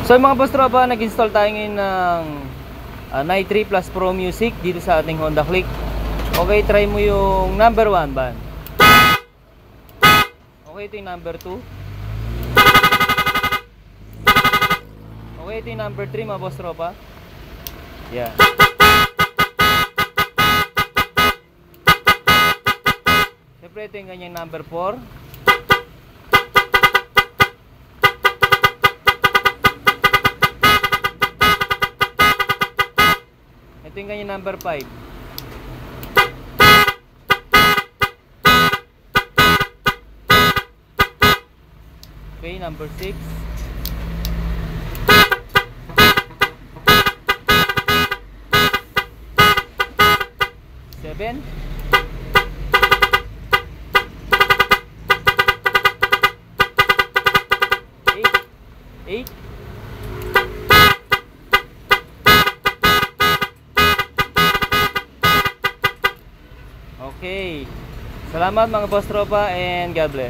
So mga boss tropa, nag-install tayo ngayon ng Night 3 Plus Pro Music dito sa ating Honda Click. Okay, try mo yung number 1 band. Okay, ito yung number 2. Okay, ito yung number 3 mga boss tropa. Yeah. Siyempre ito yung kanyang number 4. Ito yung kanyang number 5. Okay, number 6. 7. 8. Okay. Salamat mga boss tropa and God bless.